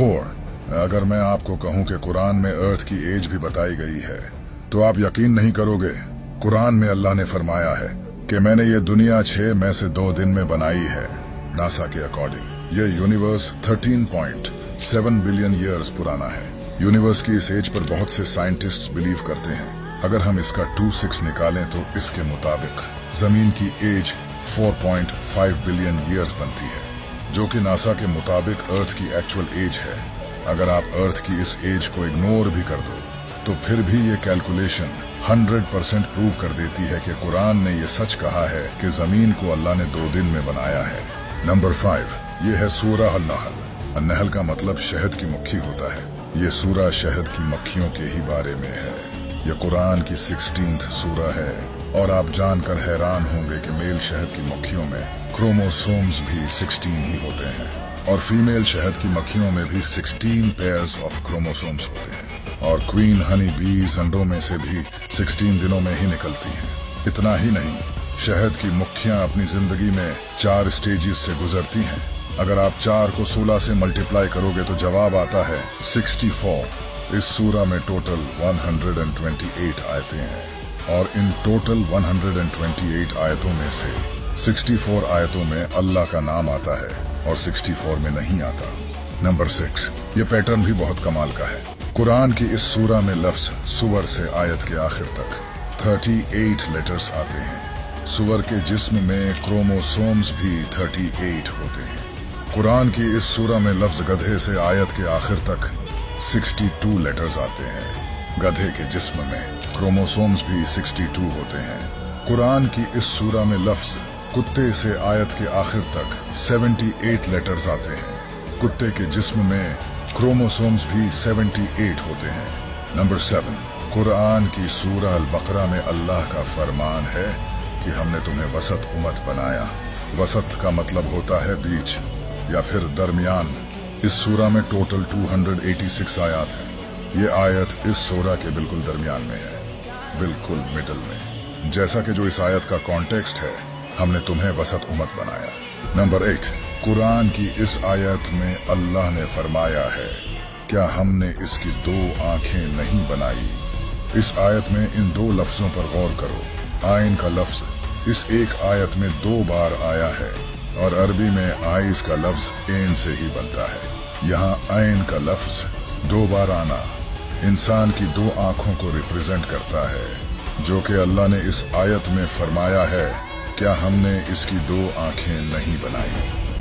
4. अगर मैं आपको कहूं कि कुरान में अर्थ की एज भी बताई गई है तो आप यकीन नहीं करोगे। कुरान में अल्लाह ने फरमाया है कि मैंने ये दुनिया 6 में से 2 दिन में बनाई है। नासा के अकॉर्डिंग ये यूनिवर्स 13.7 बिलियन ईयर्स पुराना है। यूनिवर्स की इस एज पर बहुत से साइंटिस्ट्स बिलीव करते हैं। अगर हम इसका 2.6 निकालें तो इसके मुताबिक जमीन की एज 4.5 बिलियन ईयर्स बनती है, जो कि नासा के मुताबिक अर्थ की एक्चुअल एज है। अगर आप अर्थ की इस एज को इग्नोर भी कर दो तो फिर भी ये कैलकुलेशन 100% प्रूव कर देती है कि कुरान ने ये सच कहा है कि जमीन को अल्लाह ने 2 दिन में बनाया है। नंबर 5, ये है सूरह अन-नहल। अन-नहल का मतलब शहद की मक्खी होता है। ये सूरह शहद की मक्खियों के ही बारे में है। यह कुरान की 16th सूरह है और आप जानकर हैरान होंगे कि मेल शहद की मक्खियों में क्रोमोसोम्स भी 16 ही होते हैं और फीमेल शहद की मक्खियों में भी 16 पेयर्स ऑफ क्रोमोसोम्स होते हैं। और क्वीन हनी बीज अंडों में से भी 16 दिनों में ही निकलती हैं। इतना ही नहीं, शहद की मक्खियां अपनी जिंदगी में 4 स्टेजेस से गुजरती हैं। अगर आप 4 को 16 से मल्टीप्लाई करोगे तो जवाब आता है 64। इस सूरह में टोटल 128 आयतें हैं और इन टोटल 128 आयतों में से 64 आयतों में अल्लाह का नाम आता है और 64 में नहीं आता। नंबर 6, ये पैटर्न भी बहुत कमाल का है। कुरान की इस सूरह में लफ्ज सुवर से आयत के आखिर तक 38 लेटर्स आते हैं। सुवर के जिस्म में क्रोमोसोम्स भी 38 होते हैं। कुरान की इस सूरह में लफ्ज गधे से आयत के आखिर तक 62 लेटर्स आते हैं। गधे के जिस्म में क्रोमोसोम्स भी 62 होते हैं। कुरान की इस सूरह में लफ्ज कुत्ते से आयत के आखिर तक 78 लेटर्स आते हैं। कुत्ते के जिस्म में क्रोमोसोम्स भी 78 होते हैं। नंबर 7, कुरान की सूरह अल-बकरा में अल्लाह का फरमान है कि हमने तुम्हें वसत उम्मत बनाया। वसत का मतलब होता है बीच या फिर दरमियान। इस सूरह में टोटल 286 आयत हैं। ये आयत इस सूरह के बिल्कुल दरमियान में है, बिल्कुल मिडल में। जैसा कि जो इस आयत का कॉन्टेक्स्ट है, हमने तुम्हें वसत उम्मत बनाया। नंबर 8, कुरान की इस आयत में अल्लाह ने फरमाया है, क्या हमने इसकी 2 आंखें नहीं बनाई। इस आयत में इन 2 लफ्जों पर गौर करो। आइन का लफ्ज इस एक आयत में 2 बार आया है और अरबी में आइज का लफ्ज एन से ही बनता है। यहाँ आइन का लफ्ज 2 बार आना इंसान की 2 आंखों को रिप्रेजेंट करता है, जो कि अल्लाह ने इस आयत में फरमाया है, क्या हमने इसकी 2 आंखें नहीं बनाई।